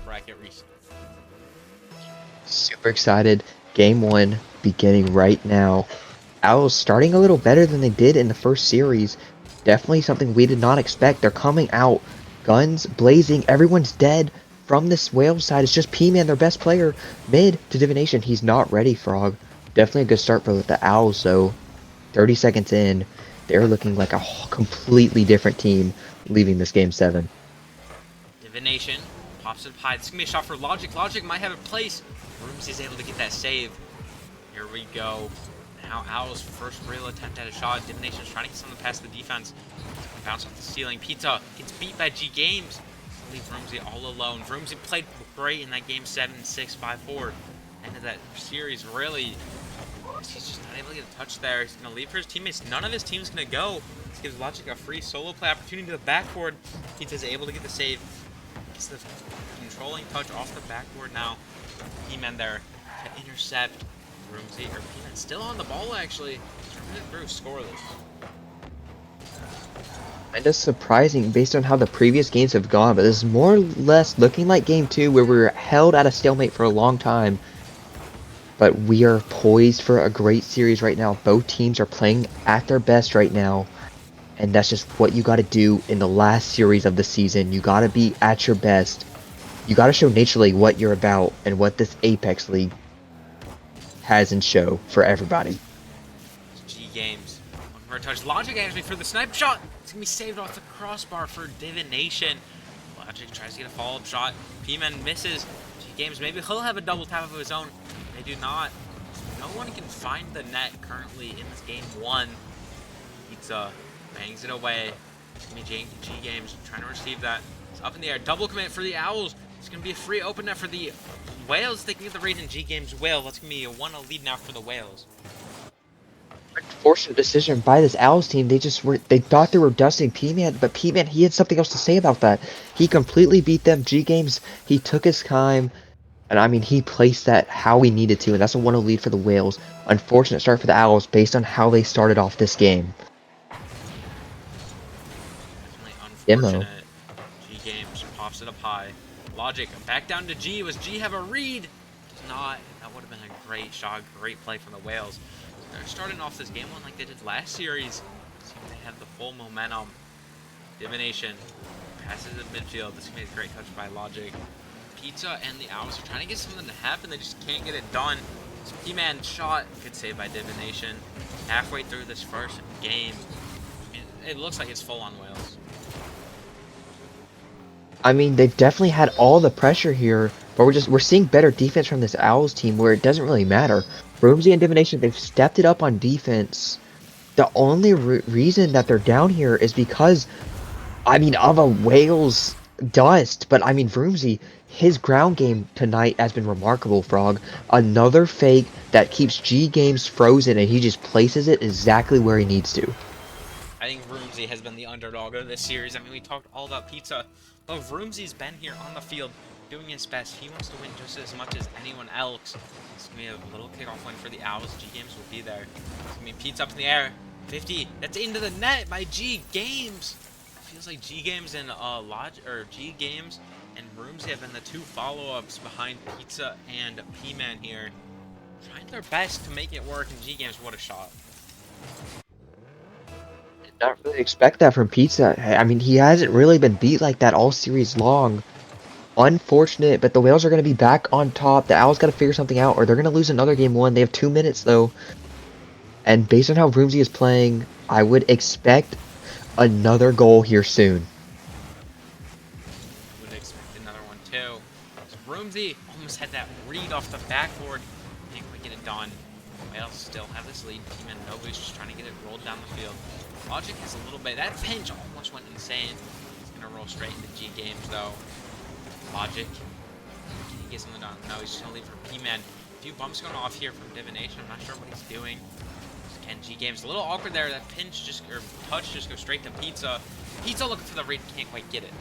bracket recently. Super excited. Game 1 beginning right now. Owls starting a little better than they did in the first series. Definitely something we did not expect. They're coming out. Guns blazing. Everyone's dead. From this Whale side, it's just P-Man, their best player. Mid to Divination. He's not ready, Frog. Definitely a good start for the Owls, though. 30 seconds in, they're looking like a completely different team leaving this game 7. Divination pops it up high. This is going to be a shot for Logic. Logic might have a place. Rooms is able to get that save. Here we go. Now Owl's first real attempt at a shot. Divination's trying to get something past the defense. Bounce off the ceiling. Pizza gets beat by G Games. Leave Vroomzy all alone. Vroomzy played great in that game 7, 6, 5-4. End of that series, really. He's just not able to get a touch there. He's going to leave for his teammates. None of his team's going to go. This gives Logic a free solo play opportunity to the backboard. Pizza's able to get the save. Gets the controlling touch off the backboard now. P-Man there to intercept. Vroomzy, or P-Man still on the ball, actually. Through scoreless. Kinda surprising based on how the previous games have gone, but this is more or less looking like game 2 where we were held at a stalemate for a long time. But we are poised for a great series right now. Both teams are playing at their best right now. And that's just what you gotta do in the last series of the season. You gotta be at your best. You gotta show Nature League what you're about and what this Apex League has in show for everybody. G Games. One more touch. Logic actually for the snipe shot. It's going to be saved off the crossbar for Divination. Logic tries to get a follow-up shot. P-Man misses. G Games, maybe he'll have a double tap of his own. They do not. No one can find the net currently in this game 1. Pizza bangs it away. It's going to be G Games trying to receive that. It's up in the air. Double commit for the Owls. It's going to be a free open net for the Whales. They can get the read in G Games Whale. That's going to be a 1-0 lead now for the Whales. Fortunate decision by this Owls team. They thought they were dusting P-Man, but P-Man, he had something else to say about that. He completely beat them. G Games, he took his time, and I mean, he placed that how he needed to, and that's a 1-0 lead for the Whales. Unfortunate start for the Owls based on how they started off this game. Definitely unfortunate. G Games pops it up high. Logic back down to G. Was G have a read? Does not. That would have been a great shot, great play from the Whales. They're starting off this game 1 like they did last series. Seems they have the full momentum. Divination passes in midfield. This is going to be a great touch by Logic. Pizza and the Owls are trying to get something to happen. They just can't get it done. So P-Man shot. Good save by Divination. Halfway through this first game, it looks like it's full on Whales. I mean, they've definitely had all the pressure here, but we're seeing better defense from this Owls team where it doesn't really matter. Vroomzy and Divination, they've stepped it up on defense. The only reason that they're down here is because, I mean, of a Whales dust. But I mean, Vroomzy, his ground game tonight has been remarkable, Frog. Another fake that keeps G Games frozen, and he just places it exactly where he needs to. I think Vroomzy has been the underdog of this series. I mean, we talked all about Pizza, but Vroomzy's been here on the field doing his best. He wants to win just as much as anyone else. It's going to be a little kickoff win for the Owls. G Games will be there. It's going to be Pizza up in the air. 50. That's into the net by G Games. Feels like G Games and G Games and Vroomzy have been the 2 follow-ups behind Pizza and P-Man here. Trying their best to make it work, and G Games, what a shot. Not really expect that from Pizza. I mean, he hasn't really been beat like that all series long. Unfortunate, but the Whales are going to be back on top. The Owls got to figure something out, or they're going to lose another game 1. They have 2 minutes, though. And based on how Vroomzy is playing, I would expect another goal here soon. I would expect another one, too. So Vroomzy almost had that read off the backboard. Didn't quite get it done. Whales still have this lead. Team and Nobody's just trying to get it rolled down the field. Logic has a little bit. That pinch almost went insane. He's going to roll straight into G Games, though. Logic. Can he get something done? No, he's just going to leave for P-Man. A few bumps going off here from Divination. I'm not sure what he's doing. Can G Games. A little awkward there. That pinch or touch just goes straight to Pizza. Pizza looking for the read. Can't quite get it.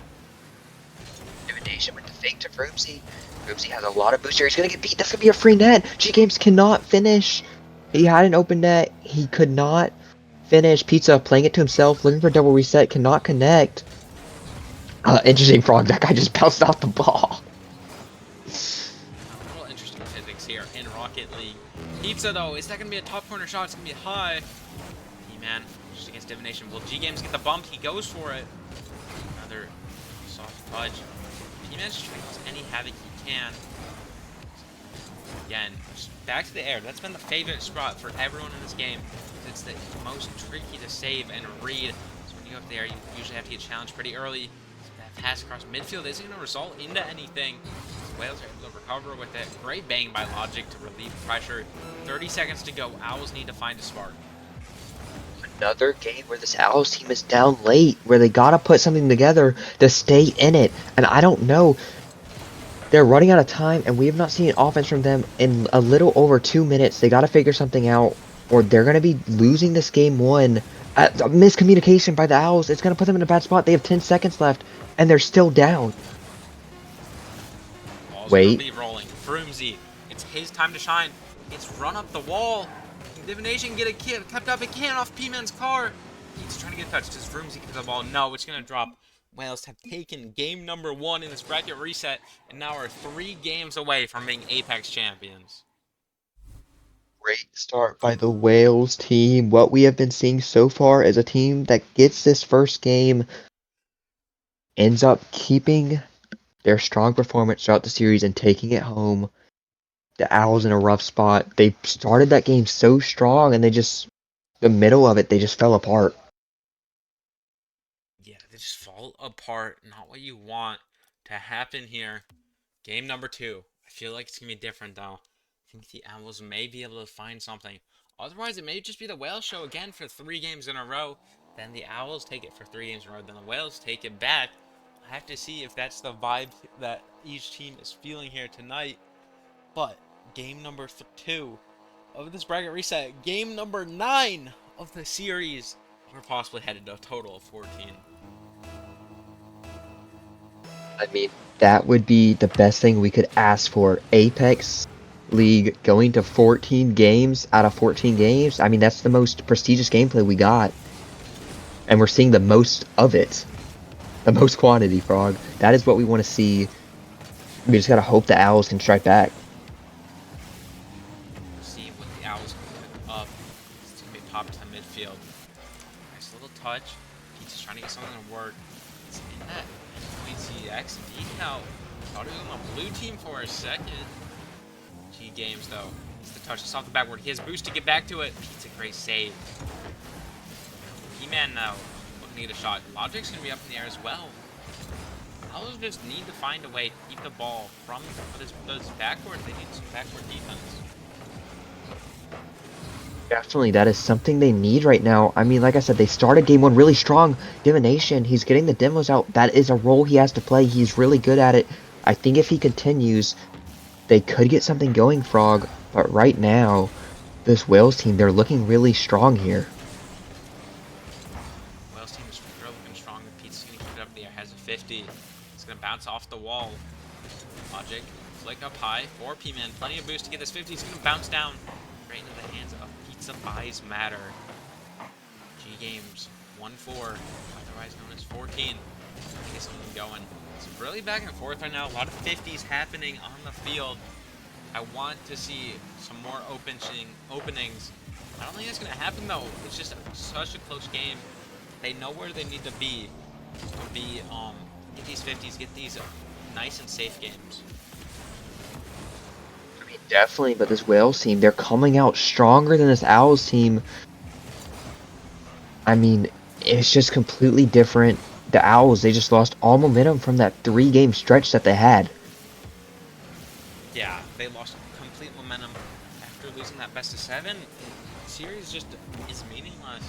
Divination with the fake to Vroomzy. Vroomzy has a lot of boost here. He's going to get beat. That's going to be a free net. G Games cannot finish. He had an open net. He could not finish. Pizza playing it to himself. Looking for a double reset. Cannot connect. Interesting, Frog. That guy just bounced off the ball. Rocket League. Pizza, though, is that going to be a top corner shot? It's going to be high. P-Man just against Divination. Will G-Games get the bump? He goes for it. Another soft fudge. P-Man's just trying to cause any havoc he can. Again, just back to the air. That's been the favorite spot for everyone in this game. It's the most tricky to save and read. So when you go up there, you usually have to get challenged pretty early. So that pass across midfield isn't going to result into anything. So Wales are able to recover with it. Great bang by Logic to relieve pressure. 30 seconds to go. Owls need to find a spark. Another game where this Owls team is down late, where they gotta put something together to stay in it. And I don't know. They're running out of time, and we have not seen offense from them in a little over 2 minutes. They gotta figure something out, or they're gonna be losing this game one. Miscommunication by the Owls. It's gonna put them in a bad spot. They have 10 seconds left, and they're still down. Ball's Wait. gonna be rolling. Vroomzy. It's his time to shine. It's run up the wall. Divination get it kept up. It can off P-Man's car. He's trying to get touched. Does Vroomzy get the ball? No, it's gonna drop. Wales have taken game number 1 in this bracket reset, and now are 3 games away from being Apex champions. Great start by the Wales team. What we have been seeing so far is a team that gets this first game, ends up keeping their strong performance throughout the series and taking it home. The Owls in a rough spot. They started that game so strong, and the middle of it, they just fell apart. Yeah, they just fall apart. Not what you want to happen here. Game number 2. I feel like it's going to be different, though. I think the Owls may be able to find something. Otherwise, it may just be the Wales show again for 3 games in a row. Then the Owls take it for 3 games in a row. Then the Wales take it back. I have to see if that's the vibe that each team is feeling here tonight. But game number 2 of this bracket reset. Game number 9 of the series. We're possibly headed to a total of 14. I mean, that would be the best thing we could ask for. Apex League going to 14 games out of 14 games. I mean, that's the most prestigious gameplay we got. And we're seeing the most of it. The most quantity, Frog. That is what we want to see. We just gotta hope the Owls can strike back. See what the Owls can put up. It's going to be popped to the midfield. Nice little touch. Pizza's trying to get something to work. It's in that CX decal. Thought he was on the blue team for a second. G-Games, though. It's the touch just off the backward. He has boost to get back to it. Pizza, great save. P-Man, though, looking to get a shot. Logic's going to be up in the air as well. Owls just need to find a way to keep the ball from those backwards. They need some backward defense. Definitely, that is something they need right now. I mean, like I said, they started game 1 really strong. Divination, he's getting the demos out. That is a role he has to play. He's really good at it. I think if he continues, they could get something going, Frog. But right now, this Wales team, they're looking really strong here. Wales team is looking strong. Pizza's going to keep it up in the air. Has a 50. It's going to bounce off the wall. Logic, flick up high. For P-Man, plenty of boost to get this 50. It's going to bounce down right into the hands of Pizza Buys Matter. G-Games 1-4, otherwise known as 14. Get something going. It's really back and forth right now. A lot of 50s happening on the field. I want to see some more openings. I don't think that's going to happen, though. It's just such a close game. They know where they need to be get these 50s, get these nice and safe games. I mean, definitely, but this Wales team, they're coming out stronger than this Owls team. I mean, it's just completely different. The Owls, they just lost all momentum from that 3-game stretch that they had. Yeah, they lost complete momentum after losing that best-of-7. The series just is meaningless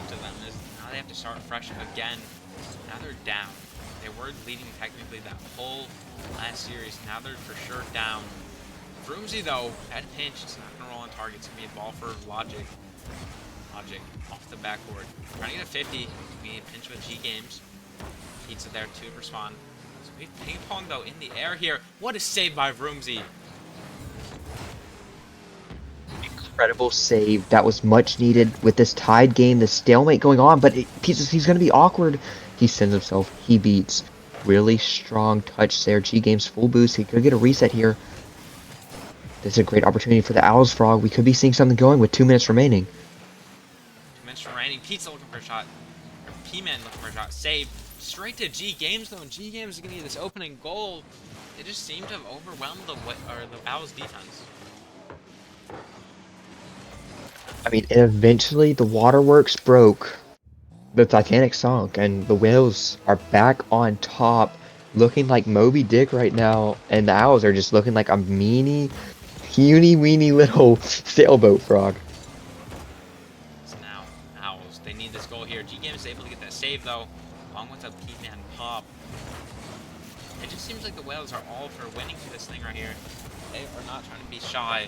to them. Now they have to start fresh again. Now they're down. They were leading technically that whole last series. Now they're for sure down. Vroomzy, though, at pinch, it's not going to roll on target. It's going to be a ball for Logic. Logic off the backboard. Trying to get a 50. We need a pinch with G-Games. Pizza there to respond. So we have ping pong, though, in the air here. What a save by Vroomzy. Incredible save. That was much needed with this tied game, the stalemate going on, but he's going to be awkward. He sends himself. He beats. Really strong touch there. G-Games full boost. He could get a reset here. This is a great opportunity for the Owls, Frog. We could be seeing something going with 2 minutes remaining. 2 minutes remaining. Pizza looking for a shot. Or P-Man looking for a shot. Save. Straight to G Games though, and G Games is gonna get this opening goal. They just seem to have overwhelmed the Owls defense. I mean, eventually the waterworks broke, the Titanic sunk, and the whales are back on top, looking like Moby Dick right now, and the Owls are just looking like a puny weeny little sailboat, Frog. So now, Owls, they need this goal here. G Games is able to get that save though, along with a P-Man pop. It just seems like the Whales are all for winning through this thing right here. They are not trying to be shy.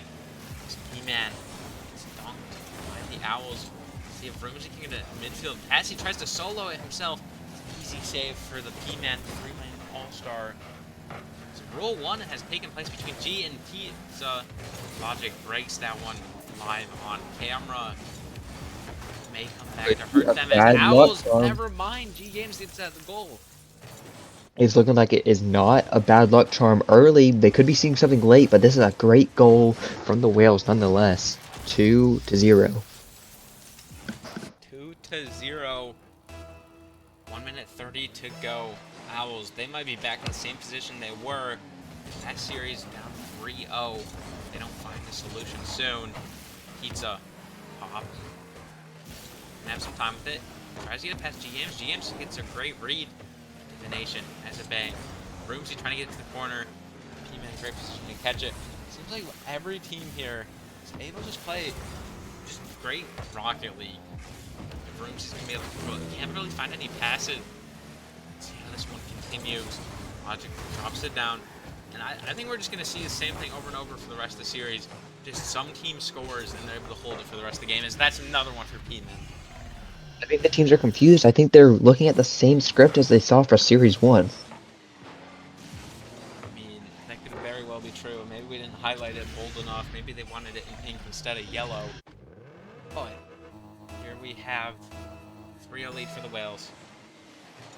This P-Man is dunked by the Owls. See if Rumsey can get a midfield pass. He tries to solo it himself. It's an easy save for the P-Man 3-man All-Star. So Rule 1 has taken place between G and Pizza. Logic breaks that one live on camera. May come back to hurt them as Owls. Never mind. G Games gets at the goal. It's looking like it is not a bad luck charm early. They could be seeing something late, but this is a great goal from the Whales nonetheless. 2-0. 2-0. 1 minute 30 to go. Owls, they might be back in the same position they were. That series down 3-0. They don't find a solution soon. Pizza. Pop. And have some time with it. Tries to get it past GMs. GMs gets a great read. Divination as a bang. Roomsy trying to get to the corner. P-Man in great position to catch it. Seems like every team here is able to just play just great Rocket League. Roomsy's gonna be able to control it. Can't really find any passes. Let's see how this one continues. Logic drops it down. And I think we're just gonna see the same thing over and over for the rest of the series. Just some team scores and they're able to hold it for the rest of the game. As that's another one for P-Man. I think the teams are confused. I think they're looking at the same script as they saw for Series 1. I mean, that could very well be true. Maybe we didn't highlight it bold enough. Maybe they wanted it in pink instead of yellow. But here we have 3-0 lead for the Whales.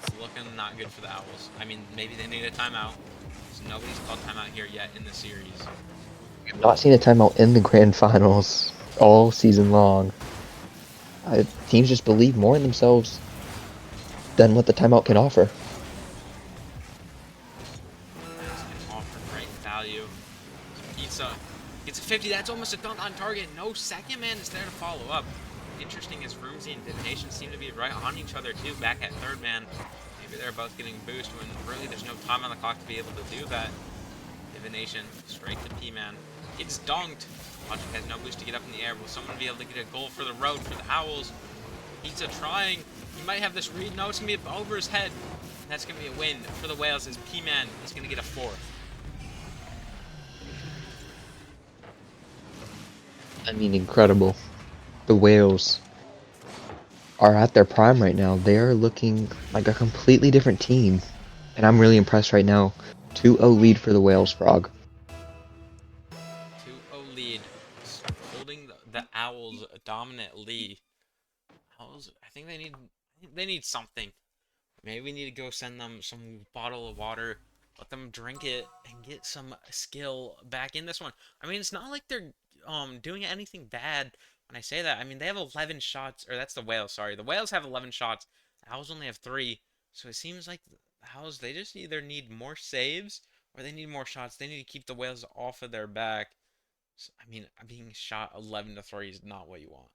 It's looking not good for the Owls. I mean, maybe they need a timeout. So nobody's called timeout here yet in the series. We've not seen a timeout in the grand finals all season long. Teams just believe more in themselves than what the timeout can offer. Can offer great value. Pizza gets a 50. That's almost a dunk on target. No second man is there to follow up. Interesting as Roomsy and Divination seem to be right on each other too. Back at third man. Maybe they're both getting boost when really there's no time on the clock to be able to do that. Divination straight to P-Man. It's dunked. Logic has no boost to get up in the air. Will someone be able to get a goal for the road for the Owls? Pizza trying. He might have this read. No, it's going to be over his head. And that's going to be a win for the Whales as P-Man is going to get a fourth. I mean, incredible. The Whales are at their prime right now. They're looking like a completely different team. And I'm really impressed right now. 2-0 lead for the Whales, Frog. 2-0 lead. Holding the Owls dominant lead. Owls, I think they need something. Maybe we need to go send them some bottle of water, let them drink it, and get some skill back in this one. I mean, it's not like they're doing anything bad when I say that. I mean, they have 11 shots, or that's the Whales, sorry. The Whales have 11 shots. The Owls only have 3. So it seems like the Owls, they just either need more saves or they need more shots. They need to keep the Whales off of their back. So, I mean, being shot 11-3 is not what you want.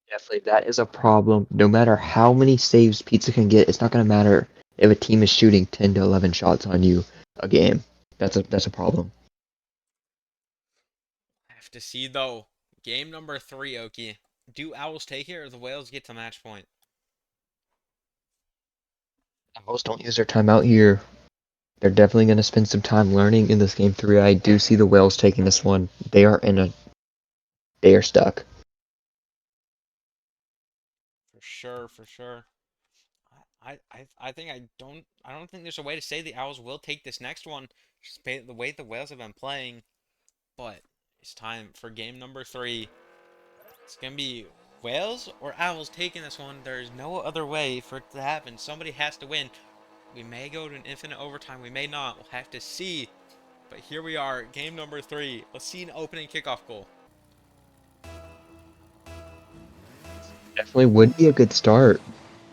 Definitely, that is a problem. No matter how many saves Pizza can get, it's not going to matter if a team is shooting 10 to 11 shots on you a game. That's a problem. I have to see, though. Game number 3, Oki. Do Owls take it or the Whales get to match point? Owls don't use their timeout here. They're definitely going to spend some time learning in this game 3. I do see the Whales taking this one. They are stuck. For sure, for sure. I think I don't think there's a way to say the Owls will take this next one. Just the way the Whales have been playing. But it's time for game number 3. It's gonna be Whales or Owls taking this one. There's no other way for it to happen. Somebody has to win. We may go to an infinite overtime. We may not. We'll have to see. But here we are, game number 3. Let's see an opening kickoff goal. Definitely would be a good start,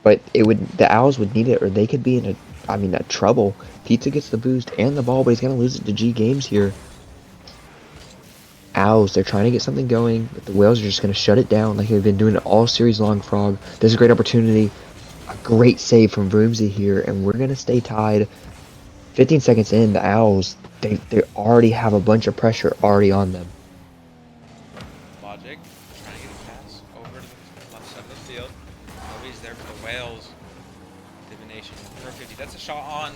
but the Owls would need it, or they could be in a trouble. Pizza gets the boost and the ball, but he's gonna lose it to G Games here. Owls, they're trying to get something going, but the Whales are just gonna shut it down like they've been doing it all series long. Frog, there's a great opportunity, a great save from Vroomsy here, and we're gonna stay tied. 15 seconds in, the Owls, they already have a bunch of pressure already on them. Logic trying to get a pass over to the left side of the field. Nobody's there for the Whales. Divination, 450. That's a shot on.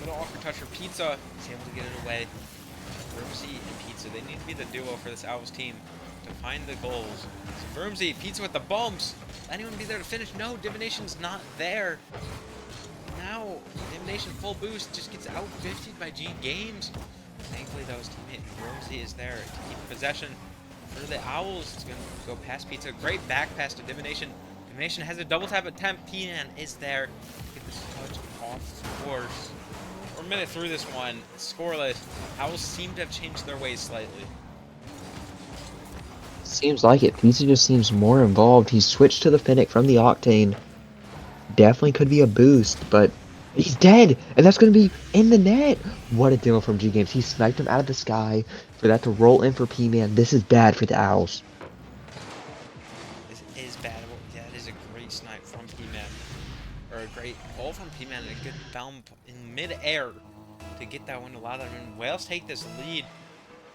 Little awkward touch for Pizza. He's able to get it away. Vroomsy and Pizza, they need to be the duo for this Owls team to find the goals. So Vroomsy, Pizza with the bumps. Anyone be there to finish? No, Divination's not there. Now, Divination full boost just gets out 50'd by G Games. Thankfully, though, his teammate Vroomsy is there to keep possession. For the Owls, it's going to go past Pizza. Great back pass to Divination. Divination has a double tap attempt. P-Man is there. Get this touch off the course. We're a minute through this one. Scoreless. Owls seem to have changed their ways slightly. Seems like it. Pizza just seems more involved. He's switched to the Fennec from the Octane. Definitely could be a boost, but he's dead, and that's going to be in the net. What a demo from G Games. He sniped him out of the sky for that to roll in for P-Man. This is bad for the Owls. This is bad. Yeah, it is a great snipe from P-Man. Or a great goal from P-Man and a good bump in mid-air to get that one to allow them in. Whales take this lead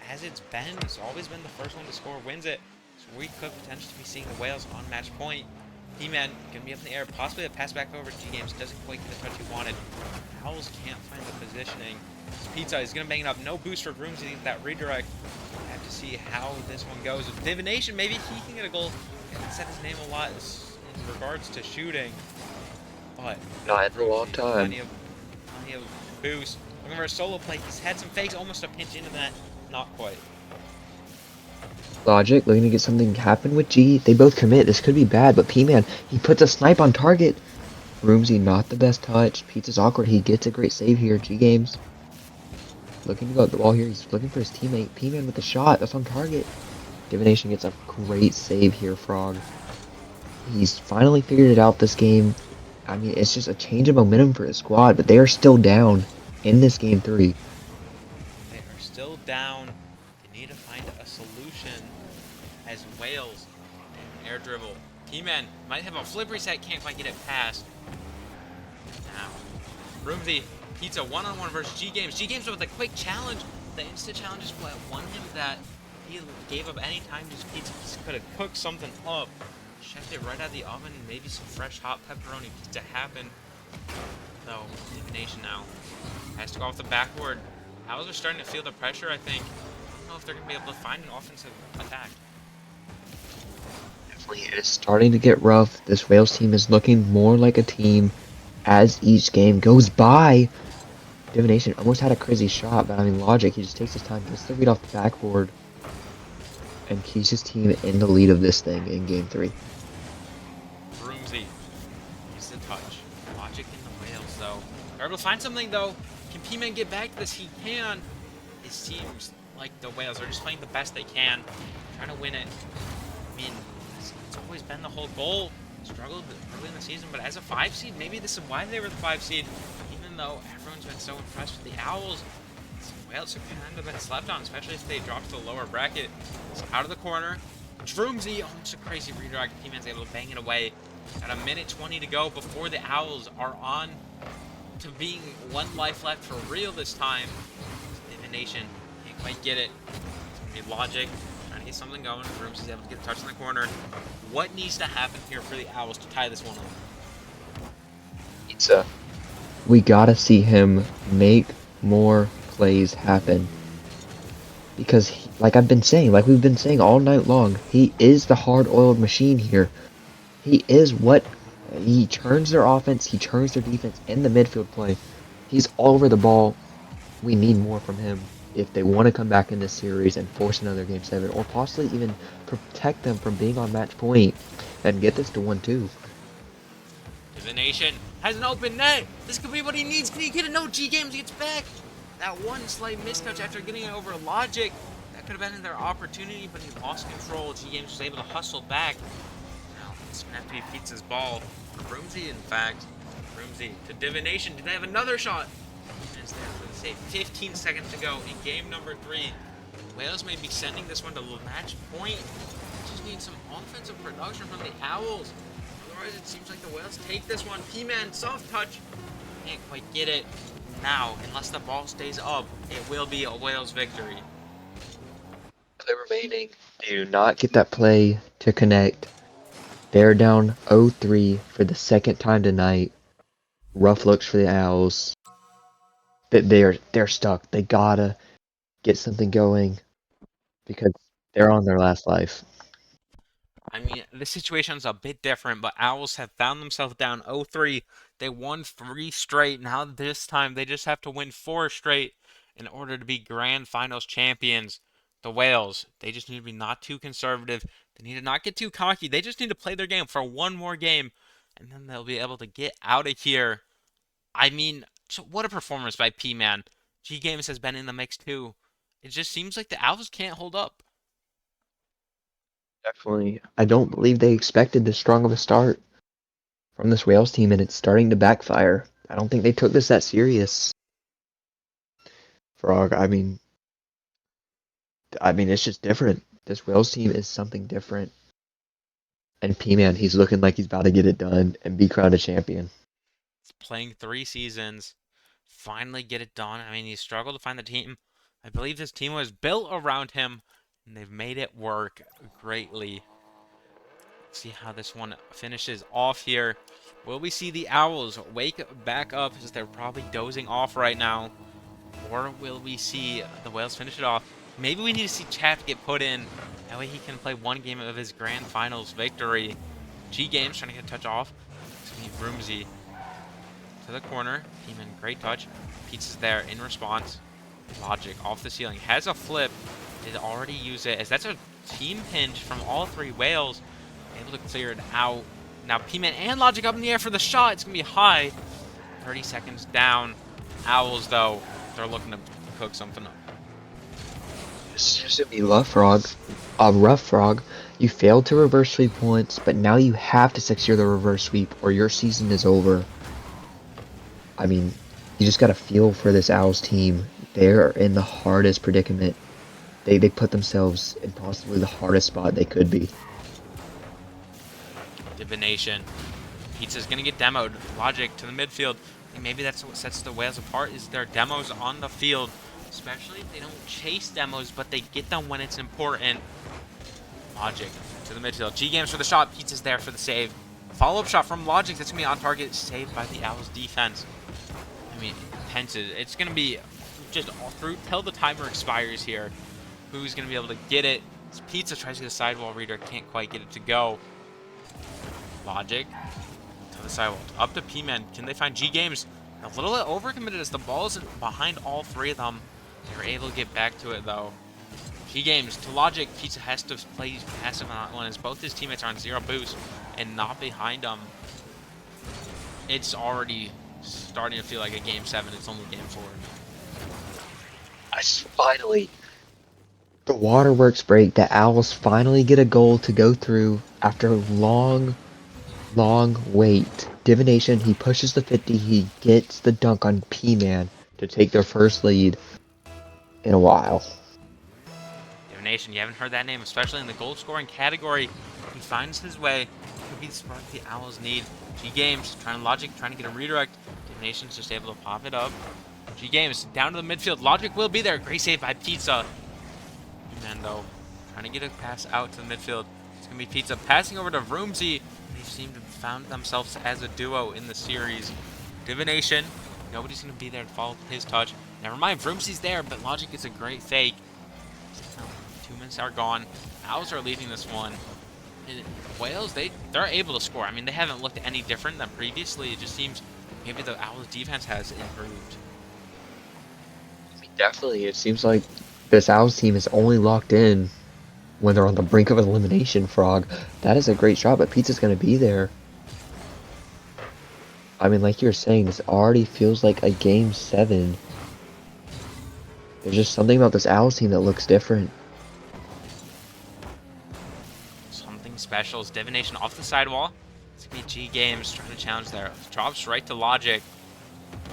as it's been. It's always been the first one to score wins it. So we could potentially be seeing the Whales on match point. P-Man gonna be up in the air, possibly a pass back over to G Games. Doesn't quite get the touch he wanted. Owls can't find the positioning. Pizza is gonna bang it up. No boost for Vroomsy to get that redirect. We'll have to see how this one goes. With Divination, maybe he can get a goal. He hasn't said his name a lot in regards to shooting. But Not in a long time. Plenty of boost. Looking for a solo play. He's had some fakes, almost a pinch into that. Not quite. Logic looking to get something happen with G. They both commit. This could be bad, but P-Man, he puts a snipe on target. Vroomsy, not the best touch. Pizza's awkward. He gets a great save here. G Games looking to go at the ball here. He's looking for his teammate. P-Man with the shot. That's on target. Divination gets a great save here, Frog. He's finally figured it out this game. I mean, it's just a change of momentum for his squad, but they are still down in this game 3. They are still down. They need to find a solution as Whales air dribble. P-Man might have a flip reset, can't quite get it past. Now, Vroomsy, Pizza one-on-one versus G Games. G Games with a quick challenge. The instant challenge is what won him that. He gave up any time. Just Pizza could have cooked something up. Checked it right out of the oven, and maybe some fresh hot pepperoni pizza happened. Though, Divination now has to go off the backboard. Owls are starting to feel the pressure, I think. I don't know if they're going to be able to find an offensive attack. Definitely, it is starting to get rough. This Whales team is looking more like a team as each game goes by. Divination almost had a crazy shot, but I mean, Logic, he just takes his time, gets the read off the backboard, and keeps his team in the lead of this thing in game 3. Vroomsy uses the touch. Logic in the Whales, though. They're able to find something, though. Can P-Man get back to this? He can. It seems like the Whales are just playing the best they can, trying to win it. I mean, it's always been the whole goal. Struggled early in the season, but as a 5 seed, maybe this is why they were the 5 seed. Even though everyone's been so impressed with the Owls, the Whales have kind of been slept on, especially if they drop to the lower bracket. So out of the corner, Vroomsy, almost a crazy redirect. P-Man's able to bang it away. Got a minute 20 to go before the Owls are on to being 1 life left for real this time. Divination can't quite get it. It's gonna be Logic trying to get something going. Vroomsy's able to get a touch in the corner. What needs to happen here for the Owls to tie this one up? Pizza. We gotta see him make more plays happen. Because, like we've been saying all night long, he is the hard-oiled machine here. He turns their offense, he turns their defense in the midfield play. He's all over the ball. We need more from him if they want to come back in this series and force another game 7, or possibly even protect them from being on match point and get this to 1-2. Divination has an open net. This could be what he needs. Can he get it? No, G Games gets back. That one slight miscouch after getting it over Logic. That could have been their opportunity, but he lost control. G Games was able to hustle back. Now, it's going to have to be Pizza's ball. Roomsy, in fact. Roomsy to Divination. Did they have another shot? And it's there for the save. 15 seconds to go in game number 3. Wales may be sending this one to match point. Just need some offensive production from the Owls. Otherwise, it seems like the Wales take this one. P-Man, soft touch. Can't quite get it. Now, unless the ball stays up, it will be a Wales victory. Play remaining. Do not get that play to connect. They're down 0-3 for the second time tonight. Rough looks for the Owls. They're stuck. They gotta get something going because they're on their last life. I mean, the situation's a bit different, but Owls have found themselves down 0-3. They won 3 straight. Now this time they just have to win 4 straight in order to be grand finals champions. The Wales, they just need to be not too conservative. They need to not get too cocky. They just need to play their game for one more game, and then they'll be able to get out of here. I mean, so what a performance by P-Man. G Games has been in the mix too. It just seems like the Owls can't hold up. Definitely. I don't believe they expected this strong of a start from this Wales team, and it's starting to backfire. I don't think they took this that serious. Frog, I mean, it's just different. This Wales team is something different. And P-Man, he's looking like he's about to get it done and be crowned a champion. He's playing 3 seasons. Finally get it done. I mean, he struggled to find the team. I believe this team was built around him, and they've made it work greatly. Let's see how this one finishes off here. Will we see the Owls wake back up as they're probably dozing off right now? Or will we see the Wales finish it off? Maybe we need to see Chaff get put in. That way he can play one game of his grand finals victory. G Games trying to get a touch off. It's going to be Roomsy to the corner. Demon, great touch. Pizza's there in response. Logic off the ceiling. Has a flip. Did already use it, as that's a team pinch from all 3 Wales. Able to clear it out. Now P-Man and Logic up in the air for the shot. It's going to be high. 30 seconds down. Owls, though, they're looking to cook something up. This is going to be rough frog. You failed to reverse sweep once, but now you have to secure the reverse sweep or your season is over. I mean, you just got to feel for this Owls team. They're in the hardest predicament. They put themselves in possibly the hardest spot they could be. Divination. Pizza's going to get demoed. Logic to the midfield. And maybe that's what sets the Wales apart, is their demos on the field. Especially if they don't chase demos, but they get them when it's important. Logic to the midfield. G-Games for the shot. Pizza's there for the save. Follow-up shot from Logic. That's going to be on target. Saved by the Owls defense. I mean, it's going to be just all through till the timer expires here. Who's going to be able to get it? Pizza tries to get a sidewall reader. Can't quite get it to go. Logic to the sidewall. Up to P-Man. Can they find G-Games? A little bit overcommitted as the ball is behind all 3 of them. They were able to get back to it, though. G-Games to Logic. Pizza has to play passive on that one as both his teammates are on 0 boost and not behind him. It's already starting to feel like a Game 7. It's only Game 4. Finally, the waterworks break. The Owls finally get a goal to go through after a long wait. Divination, he pushes the 50. He gets the dunk on P-Man to take their first lead in a while. Divination, you haven't heard that name, especially in the goal scoring category. He finds his way. Could be the spark the Owls need. G-Games trying to get a redirect. Divination's just able to pop it up. G-Games down to the midfield. Logic will be there. Great save by Pizza. And though, trying to get a pass out to the midfield. It's going to be Pizza passing over to Roomsy. They seem to have found themselves as a duo in the series. Divination. Nobody's going to be there to follow his touch. Never mind, Roomsy's there, but Logic is a great fake. 2 minutes are gone. Owls are leading this one. And Wales, they're able to score. I mean, they haven't looked any different than previously. It just seems maybe the Owls defense has improved. Definitely, it seems like this Owls team is only locked in when they're on the brink of elimination, Frog. That is a great shot, but Pizza's going to be there. I mean, like you were saying, this already feels like a Game 7. There's just something about this Owls team that looks different. Something special is Divination off the sidewall. It's going to be G Games trying to challenge there. Drops right to Logic.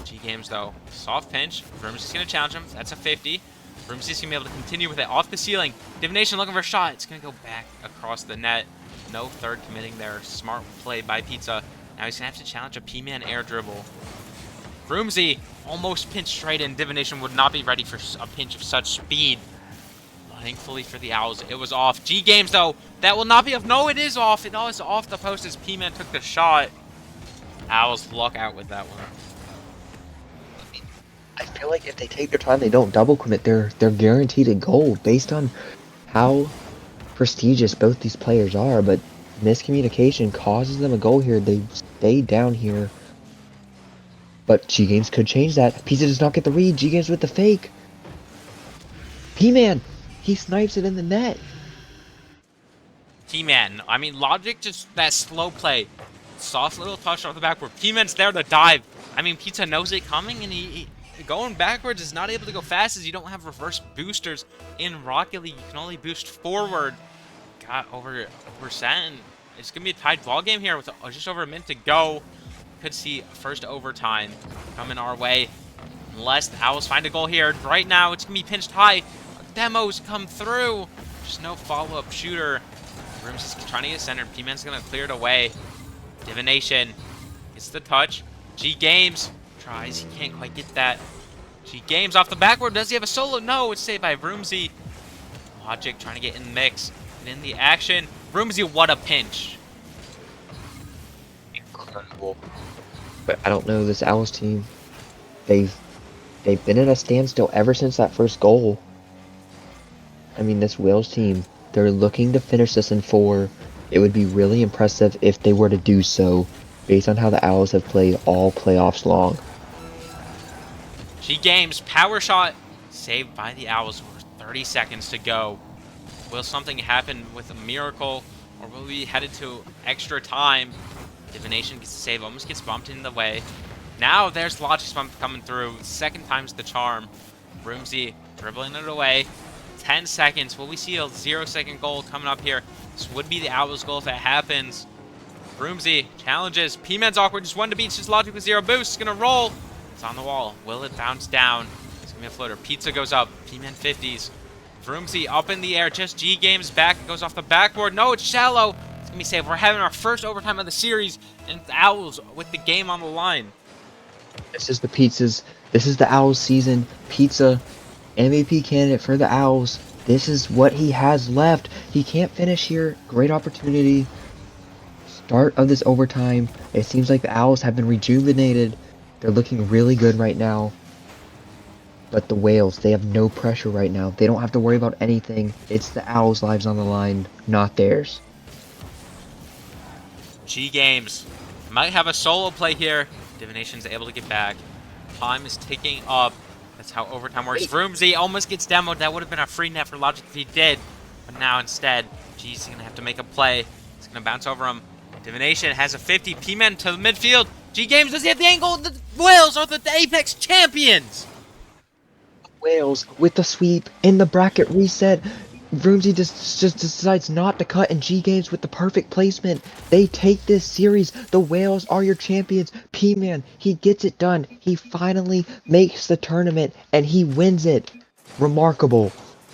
G Games, though. Soft pinch. Vrumsy's going to challenge him. That's a 50. Vrumsy's going to be able to continue with it off the ceiling. Divination looking for a shot. It's going to go back across the net. No third committing there. Smart play by Pizza. Now he's going to have to challenge a P-Man air dribble. Vrumsy almost pinched straight in. Divination would not be ready for a pinch of such speed. Thankfully for the Owls, it was off. G Games, though, that will not be off. No, it is off. It is off the post as P-Man took the shot. Owls luck out with that one. I feel like if they take their time, they don't double commit, they're guaranteed a goal based on how prestigious both these players are, but miscommunication causes them a goal here. They stay down here. But G Games could change that. Pizza does not get the read. G Games with the fake. P-Man, he snipes it in the net. P-Man, I mean, Logic just that slow play. Soft little touch off the backward. P-Man's there to dive. I mean, Pizza knows it coming, and he going backwards is not able to go fast as you don't have reverse boosters in Rocket League. You can only boost forward. Got over set. It's going to be a tied ball game here with just over a minute to go. Could see first overtime coming our way. Unless the Owls find a goal here. Right now, it's going to be pinched high. Demos come through. Just no follow-up shooter. Rooms is trying to get centered. P-Man's going to clear it away. Divination gets the touch. G Games tries. He can't quite get that. G Games off the backward. Does he have a solo? No, it's saved by Vrumsy. Logic trying to get in the mix. And in the action. Vrumsy, what a pinch. Incredible. But I don't know, this Owls team, they've been at a standstill ever since that first goal. I mean, this Wales team, they're looking to finish this in 4. It would be really impressive if they were to do so, based on how the Owls have played all playoffs long. G Games, power shot, saved by the Owls with 30 seconds to go. Will something happen with a miracle, or will we headed to extra time? Divination gets the save, almost gets bumped in the way. Now there's Logic's bump coming through. Second time's the charm. Vrumsy dribbling it away. 10 seconds. Will we see a 0-second goal coming up here? This would be the Owls' goal if it happens. Vrumsy challenges. P-Man's awkward. Just one to beat. It's just Logic with 0 boost. It's going to roll. It's on the wall. Will it bounce down? It's going to be a floater. Pizza goes up. P-Man 50s. Vrumsy up in the air. Just G Games back. It goes off the backboard. No, it's shallow. It's going to be saved. We're having our first overtime of the series. And the Owls with the game on the line. This is the Owls season. Pizza, MVP candidate for the Owls. This is what he has left. He can't finish here. Great opportunity. Start of this overtime. It seems like the Owls have been rejuvenated. They're looking really good right now. But the Whales, they have no pressure right now. They don't have to worry about anything. It's the Owls' lives on the line, not theirs. G Games might have a solo play here. Divination's able to get back. Time is ticking up. That's how overtime works. Vrumsy almost gets demoed. That would have been a free net for Logic if he did. But now instead, G's going to have to make a play. He's going to bounce over him. Divination has a 50. P-Man to the midfield. G Games, does he have the angle? The Whales are the Apex champions! Wales with the sweep in the bracket reset. Vrumsy just decides not to cut, and G Games with the perfect placement. They take this series. The Whales are your champions. P-Man, he gets it done. He finally makes the tournament, and he wins it. Remarkable.